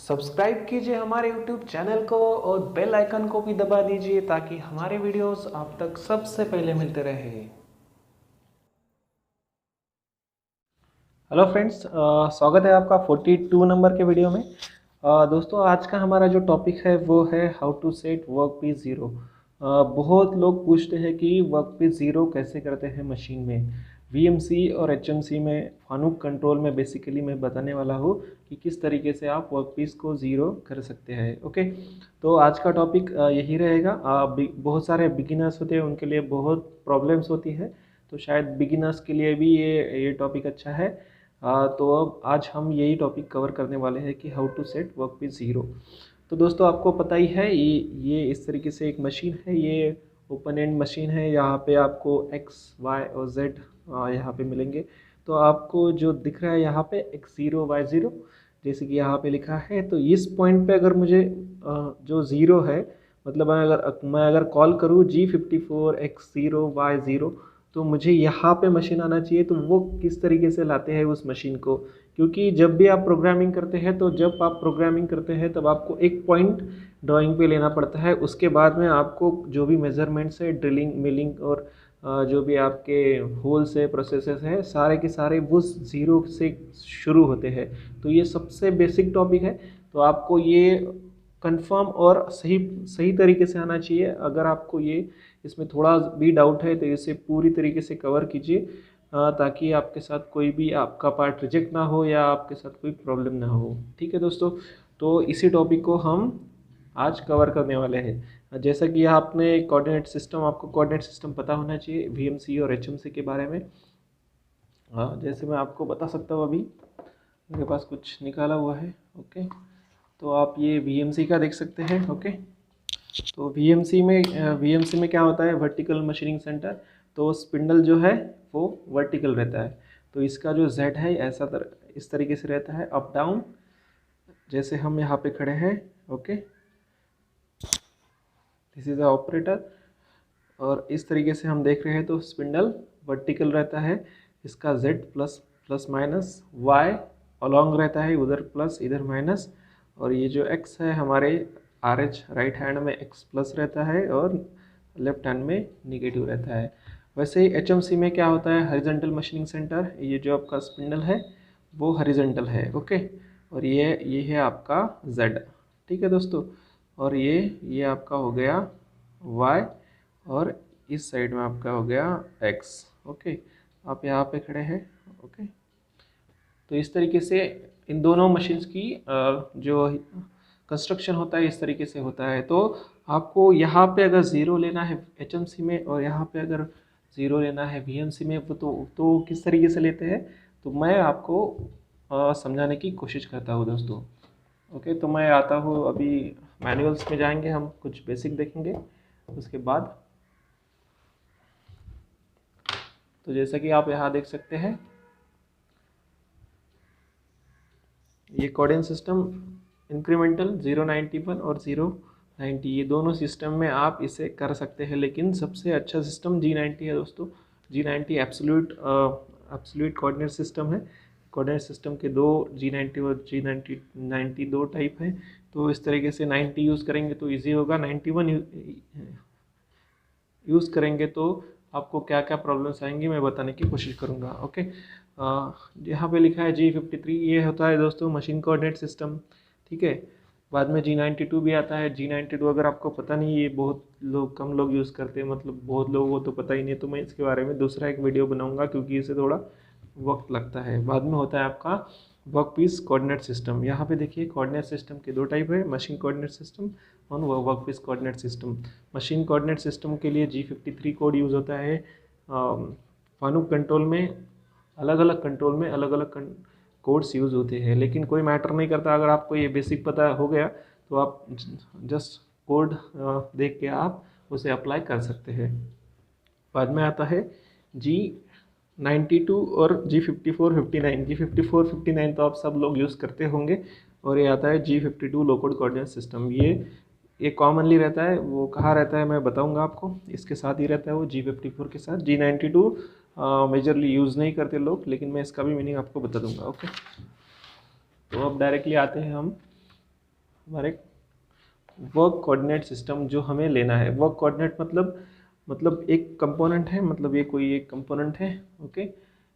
Subscribe कीजिए हमारे YouTube channel को और बेल आइकन को भी दबा दीजिए ताकि हमारे वीडियोस आप तक सबसे पहले मिलते रहे। हेलो फ्रेंड्स, स्वागत है आपका 42 नंबर के वीडियो में। दोस्तों, आज का हमारा जो टॉपिक है वो है how to set workpiece zero. बहुत लोग पूछते हैं कि वर्क पीस ज़ीरो कैसे करते हैं मशीन में। वीएमसी और एचएमसी में फानुक कंट्रोल में बेसिकली मैं बताने वाला हूँ कि किस तरीके से आप वर्क पीस को ज़ीरो कर सकते हैं। ओके, तो आज का टॉपिक यही रहेगा। बहुत सारे बिगिनर्स होते हैं, उनके लिए बहुत प्रॉब्लम्स होती है, तो शायद बिगिनर्स के लिए भी ये टॉपिक अच्छा है। तो अब आज हम यही टॉपिक कवर करने वाले हैं कि how to set workpiece zero. तो दोस्तों, आपको पता ही है ये इस तरीके से एक मशीन है। ये ओपन एंड मशीन है। यहाँ पे आपको एक्स वाई और जेड यहाँ पे मिलेंगे। तो आपको जो दिख रहा है यहाँ पे X0 Y0 जैसे कि यहाँ पे लिखा है, तो इस पॉइंट पे अगर मुझे जो ज़ीरो है, मतलब मैं अगर कॉल करूँ G54X0Y0, तो मुझे यहाँ पे मशीन आना चाहिए। तो वो किस तरीके से लाते हैं उस मशीन को, क्योंकि जब भी आप प्रोग्रामिंग करते हैं, तो जब आप प्रोग्रामिंग करते हैं तब आपको एक पॉइंट ड्राइंग पे लेना पड़ता है। उसके बाद में आपको जो भी मेजरमेंट्स है, ड्रिलिंग, मिलिंग और जो भी आपके होल्स है, प्रोसेसेस है, सारे के सारे वो ज़ीरो से शुरू होते हैं। तो ये सबसे बेसिक टॉपिक है। तो आपको ये कंफर्म और सही सही तरीके से आना चाहिए। अगर आपको ये इसमें थोड़ा भी डाउट है तो इसे पूरी तरीके से कवर कीजिए, ताकि आपके साथ कोई भी आपका पार्ट रिजेक्ट ना हो या आपके साथ कोई प्रॉब्लम ना हो। ठीक है दोस्तों, तो इसी टॉपिक को हम आज कवर करने वाले हैं। जैसा कि आपने कोऑर्डिनेट सिस्टम, आपको कोऑर्डिनेट सिस्टम पता होना चाहिए वीएमसी और एचएमसी के बारे में। हाँ, जैसे मैं आपको बता सकता हूँ, अभी मेरे पास कुछ निकाला हुआ है। ओके, तो आप ये वीएमसी का देख सकते हैं। ओके, तो वीएमसी में क्या होता है, वर्टिकल मशीनिंग सेंटर। तो स्पिंडल जो है वो वर्टिकल रहता है। तो इसका जो जेड है इस तरीके से रहता है, अप डाउन, जैसे हम यहाँ पे खड़े हैं। Okay, this is the operator. और इस तरीके से हम देख रहे हैं तो स्पिंडल वर्टिकल रहता है। इसका Z plus plus minus, Y along रहता है, उधर प्लस इधर माइनस। और ये जो एक्स है हमारे आर एच राइट हैंड में एक्स प्लस रहता है और लेफ्ट हैंड में निगेटिव रहता है। वैसे ही एच एम सी में क्या होता है, हॉरिजॉन्टल मशीनिंग सेंटर। ये जो आपका स्पिंडल है वो हॉरिजॉन्टल है। ओके, और ये है आपका जेड। ठीक है दोस्तों, और ये आपका हो गया वाई, और इस साइड में आपका हो गया एक्स। ओके, आप यहाँ पे खड़े हैं। ओके, तो इस तरीके से इन दोनों मशीन्स की जो कंस्ट्रक्शन होता है इस तरीके से होता है। तो आपको यहाँ पे अगर ज़ीरो लेना है एचएमसी में और यहाँ पे अगर ज़ीरो लेना है वीएमसी में, वो तो किस तरीके से लेते हैं, तो मैं आपको समझाने की कोशिश करता हूँ दोस्तों। ओके, तो मैं आता हूँ अभी मैनुअल्स में जाएंगे, हम कुछ बेसिक देखेंगे उसके बाद। तो जैसा कि आप यहाँ देख सकते हैं, ये कोऑर्डिनेट सिस्टम इंक्रीमेंटल 091 और 090, ये दोनों सिस्टम में आप इसे कर सकते हैं, लेकिन सबसे अच्छा सिस्टम G90 है दोस्तों। G90 एब्सोल्यूट कोऑर्डिनेट सिस्टम है। कोऑर्डिनेट सिस्टम के दो, G90 और G90 दो टाइप हैं। तो इस तरीके से 90 यूज़ करेंगे तो इजी होगा, 91 यूज़ करेंगे तो आपको क्या क्या प्रॉब्लम्स आएंगी मैं बताने की कोशिश करूँगा। ओके, यहाँ पे लिखा है G53, ये होता है दोस्तों मशीन कोऑर्डिनेट सिस्टम। ठीक है, बाद में G92 भी आता है। G92 अगर आपको पता नहीं, ये बहुत लोग, कम लोग यूज़ करते हैं, मतलब बहुत लोगों को तो पता ही नहीं, तो मैं इसके बारे में दूसरा एक वीडियो बनाऊँगा क्योंकि इसे थोड़ा वक्त लगता है। बाद में होता है आपका वर्क पीस कोऑर्डिनेट सिस्टम। यहाँ पे देखिए, कोऑर्डिनेट सिस्टम के दो टाइप है, मशीन कोऑर्डिनेट सिस्टम और workpiece coordinate system. Machine coordinate system के लिए G53 कोड यूज़ होता है। फानुक कंट्रोल में अलग अलग कोड्स यूज़ होते हैं, लेकिन कोई मैटर नहीं करता। अगर आपको ये बेसिक पता हो गया तो आप जस्ट कोड देख के आप उसे अप्लाई कर सकते हैं। बाद में आता है G92 और G54 59। G54 59 तो आप सब लोग यूज़ करते होंगे। और ये आता है G52 लो कोड कोऑर्डिनेट सिस्टम। ये कॉमनली रहता है। वो कहाँ रहता है मैं बताऊंगा आपको, इसके साथ ही रहता है वो G54 के साथ। G92 मेजरली यूज़ नहीं करते लोग, लेकिन मैं इसका भी मीनिंग आपको बता दूंगा। ओके, तो अब डायरेक्टली आते हैं हम हमारे वर्क कोऑर्डिनेट सिस्टम जो हमें लेना है। वर्क कोऑर्डिनेट मतलब एक कंपोनेंट है, मतलब ये कोई एक कंपोनेंट है। ओके,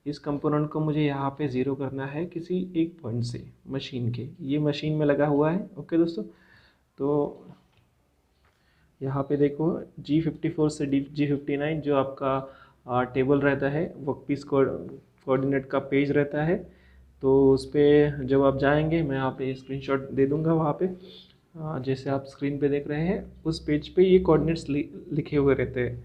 इस कंपोनेंट को मुझे यहाँ पे ज़ीरो करना है किसी एक पॉइंट से मशीन के, ये मशीन में लगा हुआ है। ओके दोस्तों, तो यहाँ पे देखो G54 से G59 जो आपका टेबल रहता है, वर्कपीस कोऑर्डिनेट का पेज रहता है, तो उस पर जब आप जाएंगे, मैं यहाँ पे स्क्रीनशॉट दे दूँगा वहाँ पे, जैसे आप स्क्रीन पे देख रहे हैं उस पेज पे ये कोऑर्डिनेट्स लिखे हुए रहते हैं।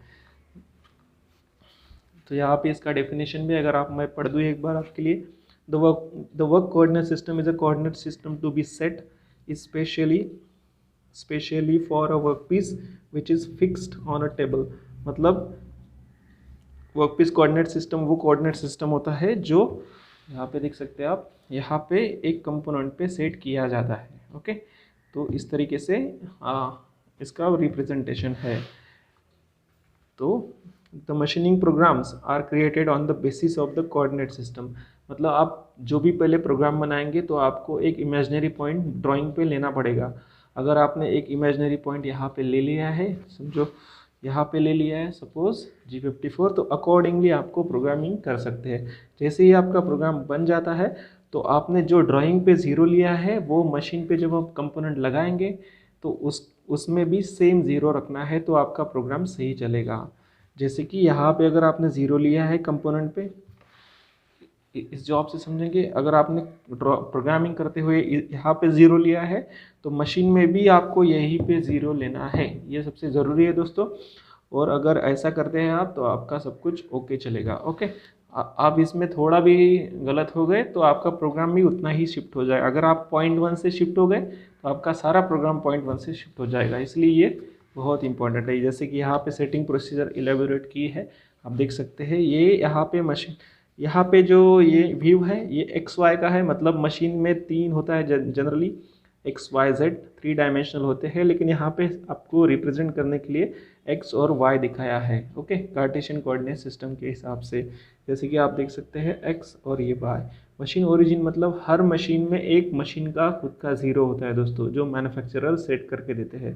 तो यहाँ पे इसका डेफिनेशन भी अगर आप मैं पढ़ दूँ एक बार आपके लिए, the work coordinate system is a coordinate system to be set specially for a workpiece which is fixed on a table. मतलब वर्कपीस कोऑर्डिनेट सिस्टम वो कोऑर्डिनेट सिस्टम होता है जो यहाँ पे देख सकते हैं आप, यहाँ पे एक कंपोनेंट पे सेट किया जाता है। ओके, तो इस तरीके से इसका रिप्रेजेंटेशन है। तो the machining programs are created on the basis of the coordinate system. मतलब आप जो भी पहले प्रोग्राम बनाएंगे तो आपको एक इमेजिनरी पॉइंट ड्राइंग पे लेना पड़ेगा। अगर आपने एक इमेजिनरी पॉइंट यहाँ पे ले लिया है, समझो यहाँ पे ले लिया है सपोज G54, तो अकॉर्डिंगली आपको प्रोग्रामिंग कर सकते हैं। जैसे ही आपका प्रोग्राम बन जाता है तो आपने जो ड्राइंग पे ज़ीरो लिया है वो मशीन पे जब आप कंपोनेंट लगाएंगे तो उसमें भी सेम ज़ीरो रखना है, तो आपका प्रोग्राम सही चलेगा। जैसे कि यहाँ पे अगर आपने ज़ीरो लिया है कंपोनेंट पे, इस जॉब से समझेंगे, अगर आपने प्रोग्रामिंग करते हुए यहाँ पे ज़ीरो लिया है तो मशीन में भी आपको यहीं पे ज़ीरो लेना है, ये सबसे ज़रूरी है दोस्तों। और अगर ऐसा करते हैं आप तो आपका सब कुछ ओके चलेगा। ओके, आप इसमें थोड़ा भी गलत हो गए तो आपका प्रोग्राम भी उतना ही शिफ्ट हो जाएगा। अगर आप पॉइंट 1 से शिफ्ट हो गए तो आपका सारा प्रोग्राम पॉइंट 1 से शिफ्ट हो जाएगा, इसलिए ये बहुत इंपॉर्टेंट है। जैसे कि यहाँ पे सेटिंग प्रोसीजर इलेबोरेट की है, आप देख सकते हैं। ये यहाँ पे मशीन, यहाँ पे जो ये व्यू है ये एक्स वाई का है, मतलब मशीन में 3 होता है generally, X Y Z 3 dimensional होते हैं, लेकिन यहाँ पे आपको रिप्रेजेंट करने के लिए एक्स और वाई दिखाया है। ओके, कार्टेशियन कोऑर्डिनेट सिस्टम के हिसाब से, जैसे कि आप देख सकते हैं एक्स और ये वाई। मशीन ओरिजिन मतलब हर मशीन में एक मशीन का खुद का ज़ीरो होता है दोस्तों, जो मैन्युफैक्चरर सेट करके देते हैं।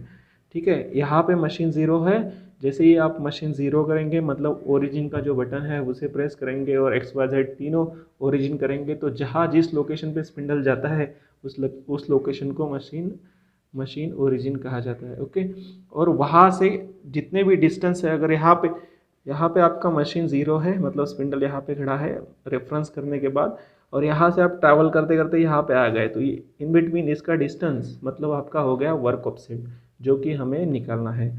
ठीक है, यहाँ पे मशीन ज़ीरो है, जैसे ही आप मशीन ज़ीरो करेंगे मतलब ओरिजिन का जो बटन है उसे प्रेस करेंगे और एक्स वाई जेड तीनों ओरिजिन करेंगे, तो जहाँ जिस लोकेशन पे स्पिंडल जाता है उस लोकेशन को मशीन ओरिजिन कहा जाता है। ओके, और वहाँ से जितने भी डिस्टेंस है, अगर यहाँ पे आपका मशीन ज़ीरो है मतलब स्पिंडल यहाँ पे खड़ा है रेफरेंस करने के बाद, और यहाँ से आप ट्रैवल करते करते यहाँ पे आ गए, तो ये इन बिटवीन इसका डिस्टेंस मतलब आपका हो गया वर्क ऑफसेट, जो कि हमें निकालना है।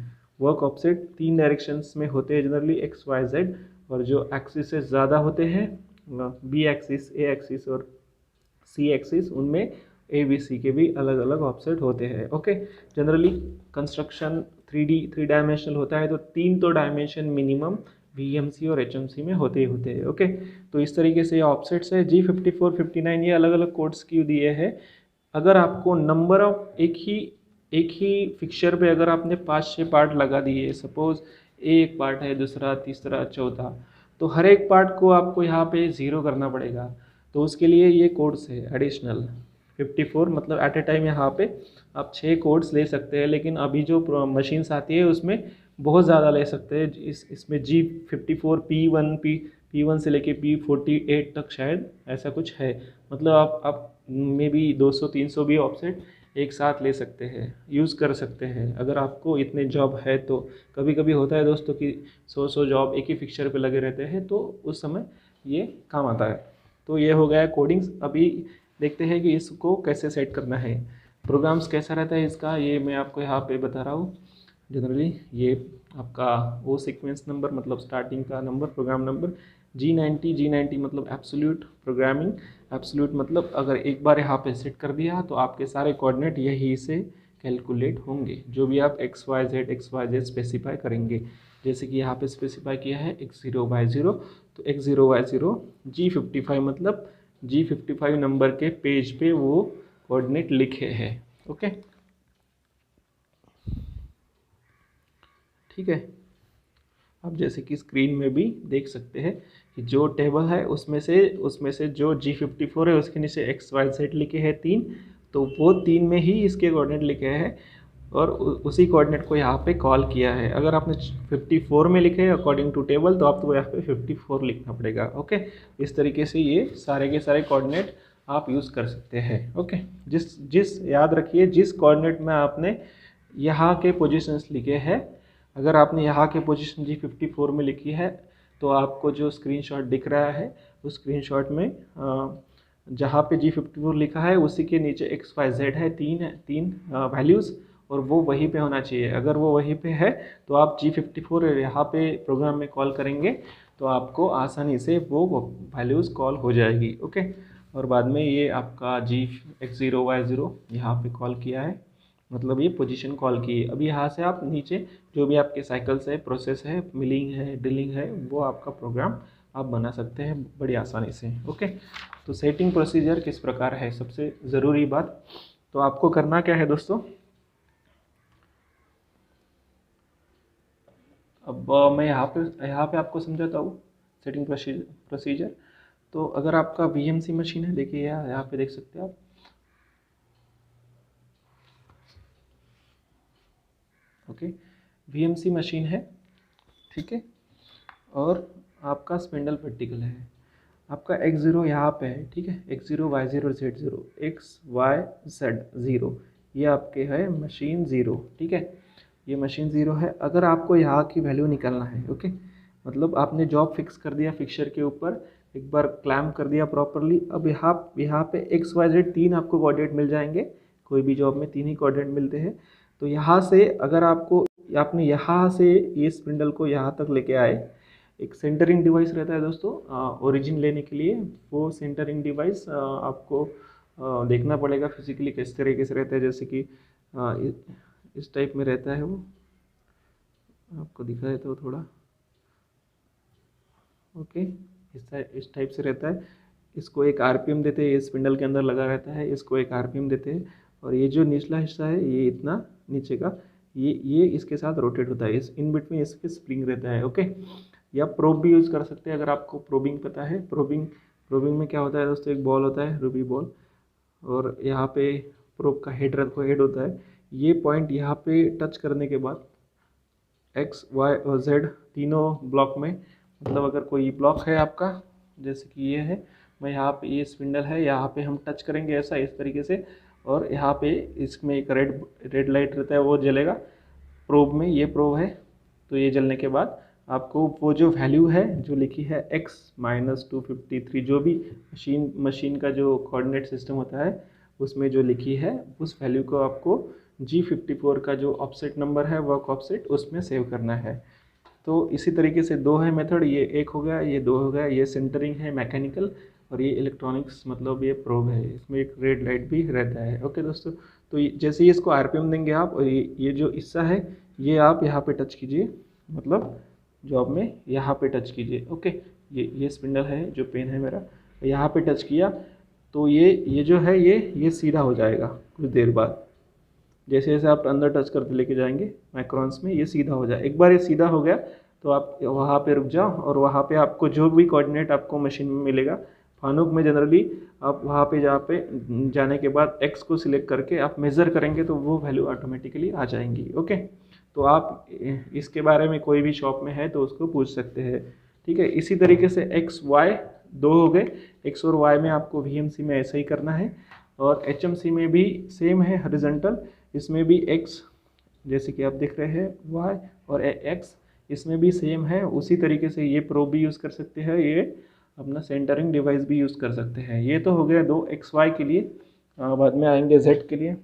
वर्क ऑफसेट 3 डायरेक्शंस में होते हैं जनरली, एक्स वाई जेड, और जो एक्सिस से ज़्यादा होते हैं बी एक्सिस, ए एक्सिस और सी एक्सिस, उनमें ए बी सी के भी अलग अलग ऑफसेट होते हैं। ओके, जनरली कंस्ट्रक्शन 3 डायमेंशनल होता है, तो 3 तो डायमेंशन मिनिमम VMC और HMC में होते ही होते हैं। ओके, तो इस तरीके से ये ऑफसेट्स है। G54, 59 ये अलग अलग कोड्स की दिए हैं। अगर आपको नंबर ऑफ एक ही फिक्चर पे अगर आपने 5-6 पार्ट लगा दिए, सपोज एक पार्ट है, दूसरा, तीसरा, चौथा, तो हर एक पार्ट को आपको यहाँ पे ज़ीरो करना पड़ेगा। तो उसके लिए ये कोड्स है एडिशनल 54, मतलब एट ए टाइम यहाँ पे आप 6 कोड्स ले सकते हैं, लेकिन अभी जो मशीन्स आती है उसमें बहुत ज़्यादा ले सकते हैं। इसमें G54 P1 से लेके P48 तक शायद ऐसा कुछ है, मतलब आप मे बी 200-300 भी ऑफसेट एक साथ ले सकते हैं, यूज़ कर सकते हैं अगर आपको इतने जॉब है तो। कभी कभी होता है दोस्तों कि 100 जॉब एक ही फिक्चर पे लगे रहते हैं, तो उस समय ये काम आता है। तो ये हो गया कोडिंग्स। अभी देखते हैं कि इसको कैसे सेट करना है, प्रोग्राम्स कैसा रहता है इसका, ये मैं आपको यहाँ पे बता रहा हूँ। जनरली ये आपका वो सीक्वेंस नंबर मतलब स्टार्टिंग का नंबर, प्रोग्राम नंबर G90 मतलब एब्सोल्यूट प्रोग्रामिंग। एब्सोल्यूट मतलब अगर एक बार यहाँ पे सेट कर दिया तो आपके सारे कोऑर्डिनेट यही से कैलकुलेट होंगे, जो भी आप एक्स वाई जेड स्पेसिफाई करेंगे। जैसे कि यहाँ पे स्पेसिफाई किया है x0y0, तो x0y0 G55 मतलब G55 नंबर के पेज पे वो कोऑर्डिनेट लिखे हैं। ओके, ठीक है। आप जैसे कि स्क्रीन में भी देख सकते हैं कि जो टेबल है उसमें से जो G54 है उसके नीचे XYZ लिखे हैं 3, तो वो 3 में ही इसके कोऑर्डिनेट लिखे हैं और उसी कोऑर्डिनेट को यहाँ पे कॉल किया है। अगर आपने 54 में लिखे अकॉर्डिंग टू टेबल तो आपको यहाँ पे 54 लिखना पड़ेगा। ओके, इस तरीके से ये सारे के सारे कोऑर्डिनेट आप यूज़ कर सकते हैं। ओके, जिस याद रखिए जिस कोऑर्डिनेट में आपने यहाँ के पोजीशंस लिखे हैं, अगर आपने यहाँ के पोजीशन G54 में लिखी है तो आपको जो स्क्रीनशॉट दिख रहा है उस स्क्रीनशॉट में जहाँ पे G54 लिखा है उसी के नीचे XYZ है, तीन वैल्यूज़, और वो वहीं पे होना चाहिए। अगर वो वहीं पे है तो आप G54 यहाँ पे प्रोग्राम में कॉल करेंगे तो आपको आसानी से वो वैल्यूज़ कॉल हो जाएगी। ओके, और बाद में ये आपका X0Y0 यहाँ पे कॉल किया है, मतलब ये पोजीशन कॉल की है। अभी यहाँ से आप नीचे जो भी आपके साइकिल्स है, प्रोसेस है, मिलिंग है, ड्रिलिंग है, वो आपका प्रोग्राम आप बना सकते हैं बड़ी आसानी से। ओके, तो सेटिंग प्रोसीजर किस प्रकार है, सबसे ज़रूरी बात तो आपको करना क्या है दोस्तों। अब मैं यहाँ पे आपको समझाता हूँ सेटिंग प्रोसीजर। तो अगर आपका VMC मशीन है, देखिए यहाँ पे देख सकते हैं आप, ओके, VMC मशीन है, ठीक है, और आपका स्पिंडल वर्टिकल है, आपका X0 यहाँ पे है, ठीक है, X0 Y0 Z0 XYZ0, ये आपके है मशीन 0, ठीक है, ये मशीन 0 है। अगर आपको यहाँ की वैल्यू निकालना है, ओके, मतलब आपने जॉब फिक्स कर दिया फिक्सचर के ऊपर, एक बार क्लैम्प कर दिया प्रॉपरली, अब यहाँ पे XYZ 3 आपको कोऑर्डिनेट मिल जाएंगे, कोई भी जॉब में 3 ही कोऑर्डिनेट मिलते हैं। तो यहाँ से अगर आपने यहाँ से ये स्पिंडल को यहाँ तक लेके आए, एक सेंटरिंग डिवाइस रहता है दोस्तों ओरिजिन लेने के लिए, वो सेंटरिंग डिवाइस आपको देखना पड़ेगा फिजिकली किस तरीके से रहता है, जैसे कि इस टाइप में रहता है, वो आपको दिखा देता हूँ थोड़ा। ओके, इस टाइप से रहता है, इसको एक RPM देते हैं, ये स्पिंडल के अंदर लगा रहता है, इसको एक RPM देते हैं, और ये जो निचला हिस्सा है ये इतना नीचे का ये इसके साथ रोटेट होता है, इस इन बिटवीन इसके स्प्रिंग रहता है। ओके, या प्रोब भी यूज़ कर सकते हैं अगर आपको प्रोबिंग पता है। प्रोबिंग में क्या होता है दोस्तों, एक बॉल होता है रूबी बॉल, और यहाँ पे प्रोब का हेड होता है। ये पॉइंट यहाँ पे टच करने के बाद X, Y और Z तीनों ब्लॉक में, मतलब अगर कोई ब्लॉक है आपका जैसे कि ये है, मैं यहाँ पे ये स्पिंडल है, यहाँ पे हम टच करेंगे ऐसा इस तरीके से, और यहाँ पे इसमें एक रेड लाइट रहता है वो जलेगा प्रोब में, ये प्रोब है, तो ये जलने के बाद आपको वो जो वैल्यू है जो लिखी है X-253, जो भी मशीन का जो कोऑर्डिनेट सिस्टम होता है उसमें जो लिखी है उस वैल्यू को आपको G54 का जो ऑफसेट नंबर है वर्क ऑफसेट उसमें सेव करना है। तो इसी तरीके से दो है मेथड, ये एक हो गया, ये दो हो गया, ये सेंटरिंग है मैकेनिकल, और ये इलेक्ट्रॉनिक्स मतलब ये प्रोब है, इसमें एक रेड लाइट भी रहता है। ओके दोस्तों, तो जैसे ही इसको RPM देंगे आप, और ये जो हिस्सा है ये आप यहाँ पे टच कीजिए, मतलब जॉब में यहाँ पे टच कीजिए। ओके, ये स्पिंडल है जो पेन है मेरा, यहाँ पे टच किया तो ये जो है ये सीधा हो जाएगा कुछ देर बाद, जैसे जैसे आप अंदर टच करते लेके जाएंगे माइक्रोन्स में ये सीधा हो जाए। एक बार ये सीधा हो गया तो आप वहाँ पे रुक जाओ, और वहाँ पे आपको जो भी कोऑर्डिनेट आपको मशीन में मिलेगा, फानुक में जनरली आप वहाँ पे जाने के बाद X को सिलेक्ट करके आप मेज़र करेंगे तो वो वैल्यू ऑटोमेटिकली आ जाएंगी। ओके, तो आप इसके बारे में कोई भी शॉप में है तो उसको पूछ सकते हैं, ठीक है। इसी तरीके से X, Y दो हो गए, X और Y में आपको VMC में ऐसा ही करना है, और HMC में भी सेम है हॉरिजॉन्टल, इसमें भी X जैसे कि आप देख रहे हैं Y और X इसमें भी सेम है। उसी तरीके से ये प्रोब भी यूज़ कर सकते हैं, ये अपना सेंटरिंग डिवाइस भी यूज़ कर सकते हैं। ये तो हो गया दो XY के लिए, बाद में आएंगे Z के लिए।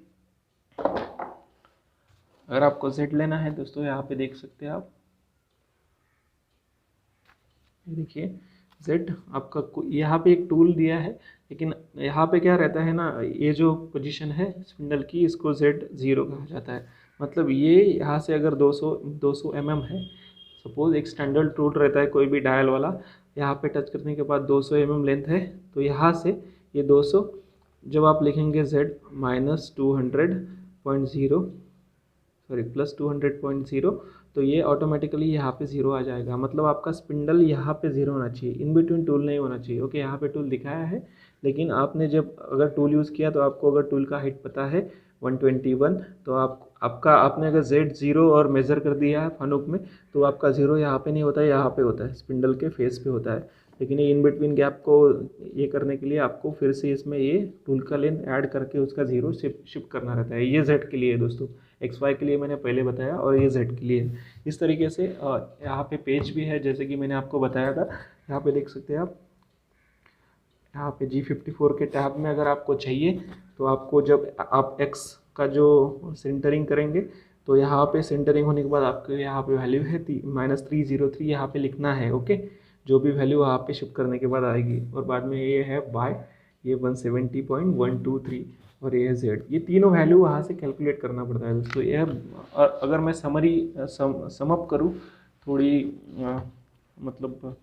अगर आपको Z लेना है दोस्तों, यहाँ पे देख सकते हैं आप, ये देखिए Z आपका यहाँ पे एक टूल दिया है, लेकिन यहाँ पे क्या रहता है ना, ये जो पोजीशन है स्पिंडल की इसको Z0 कहा जाता है। मतलब ये यहाँ से अगर 200 mm है, सपोज एक स्टैंडर्ड टूल रहता है कोई भी डायल वाला, यहाँ पे टच करने के बाद 200 mm लेंथ है, तो यहाँ से ये 200 जब आप लिखेंगे Z प्लस 200.0 तो ये ऑटोमेटिकली यहाँ पे 0 आ जाएगा। मतलब आपका स्पिंडल यहाँ पे 0 होना चाहिए, इन बिटवीन टूल नहीं होना चाहिए। ओके, यहाँ पे टूल दिखाया है लेकिन आपने जब अगर टूल यूज़ किया तो आपको अगर टूल का हाइट पता है 121, तो आपने अगर Z0 और मेज़र कर दिया है फनुक में, तो आपका ज़ीरो यहाँ पे नहीं होता है, यहाँ पे होता है, स्पिंडल के फेस पे होता है। लेकिन ये इन बिटवीन गैप को ये करने के लिए आपको फिर से इसमें ये टूल का लेंथ ऐड करके उसका ज़ीरो शिफ्ट करना रहता है। ये Z के लिए है दोस्तों, XY के लिए मैंने पहले बताया, और ये Z के लिए। इस तरीके से यहाँ पे पेज भी है, जैसे कि मैंने आपको बताया था। यहाँ पे देख सकते हैं आप, यहाँ पे G54 के टैब में अगर आपको चाहिए तो आपको जब आप X का जो सेंटरिंग करेंगे तो यहाँ पे सेंटरिंग होने के बाद आपको यहाँ पे वैल्यू है -303 यहाँ पे लिखना है। ओके, जो भी वैल्यू वहाँ पे शिफ्ट करने के बाद आएगी। और बाद में ये है Y, ये 170.123 और ये है Z। ये तीनों वैल्यू वहाँ से कैलकुलेट करना पड़ता है दोस्तों। ये अगर मैं सम अप करूँ थोड़ी मतलब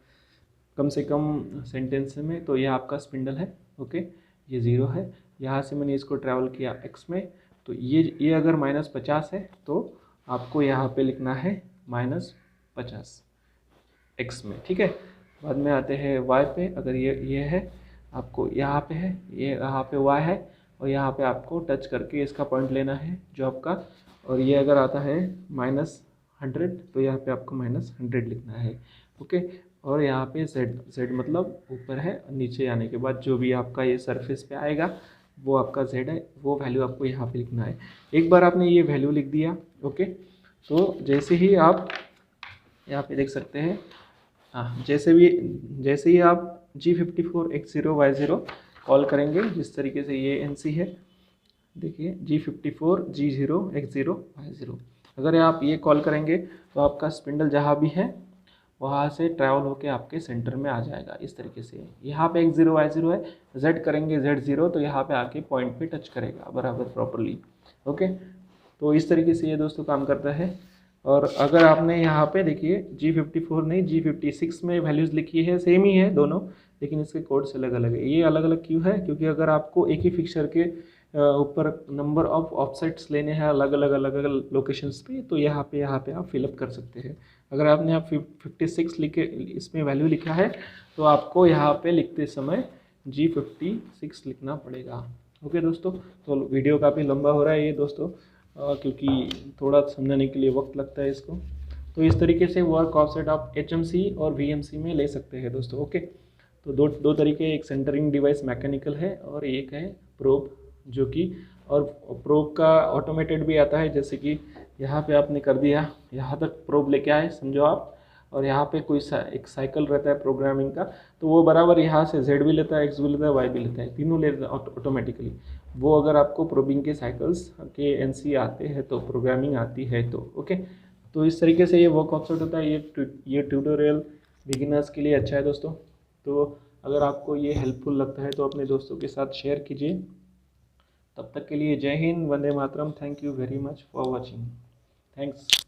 कम से कम सेंटेंस में, तो ये आपका स्पिंडल है। ओके, ये ज़ीरो है, यहाँ से मैंने इसको ट्रैवल किया x में, तो ये अगर -50 है तो आपको यहाँ पे लिखना है -50 x में। ठीक है, बाद में आते हैं y पे। अगर ये है, आपको यहाँ पे है, ये यहाँ पे y है, और यहाँ पे आपको टच करके इसका पॉइंट लेना है जो आपका, और ये अगर आता है -100 तो यहाँ पे आपको -100 लिखना है। ओके, और यहाँ पे z मतलब ऊपर है, नीचे आने के बाद जो भी आपका ये सरफेस पे आएगा वो आपका z है, वो वैल्यू आपको यहाँ पे लिखना है। एक बार आपने ये वैल्यू लिख दिया, ओके, तो जैसे ही आप यहाँ पे देख सकते हैं, हाँ, जैसे ही आप G54 X0 Y0 कॉल करेंगे, जिस तरीके से ये NC है, देखिए G54 G0 X0 Y0, अगर आप ये कॉल करेंगे तो आपका स्पिंडल जहाँ भी है वहाँ से ट्रैवल होके आपके सेंटर में आ जाएगा। इस तरीके से यहाँ पे X0 Y0 है, Z करेंगे Z0 तो यहाँ पे आके पॉइंट पे टच करेगा बराबर प्रॉपरली। ओके, तो इस तरीके से ये दोस्तों काम करता है। और अगर आपने यहाँ पे देखिए G54 नहीं G56 में वैल्यूज़ लिखी है, सेम ही है दोनों, लेकिन इसके कोड्स अलग अलग है। ये अलग अलग क्यों है? क्योंकि अगर आपको एक ही फिक्सर के ऊपर नंबर ऑफ ऑफसेट्स लेने हैं अलग अलग लोकेशंस पे, तो यहाँ पे आप फिलअप कर सकते हैं। अगर आपने यहाँ 56 लिखे, इसमें वैल्यू लिखा है, तो आपको यहाँ पे लिखते समय G56 लिखना पड़ेगा। ओके दोस्तों, तो वीडियो काफ़ी लंबा हो रहा है ये दोस्तों, क्योंकि थोड़ा समझाने के लिए वक्त लगता है इसको। तो इस तरीके से वर्क ऑफसेट आप HMC और VMC में ले सकते हैं दोस्तों। ओके, तो दो तरीके, एक सेंटरिंग डिवाइस मैकेनिकल है और एक है प्रोब, जो कि, और प्रोब का ऑटोमेटेड भी आता है, जैसे कि यहाँ पे आपने कर दिया, यहाँ तक प्रोब लेके आए समझो आप, और यहाँ पे कोई एक साइकिल रहता है प्रोग्रामिंग का, तो वो बराबर यहाँ से Z भी लेता है, X भी लेता है, Y भी लेता है, तीनों लेता है ऑटोमेटिकली। वो अगर आपको प्रोबिंग के साइकिल्स के NC आते हैं तो, प्रोग्रामिंग आती है तो। ओके, तो इस तरीके से ये वर्क ऑफसेट होता है। ये ट्यूटोरियल बिगिनर्स के लिए अच्छा है दोस्तों। तो अगर आपको ये हेल्पफुल लगता है तो अपने दोस्तों के साथ शेयर कीजिए। तब तक के लिए जय हिंद, वंदे मातरम। Thank you very much for watching. Thanks.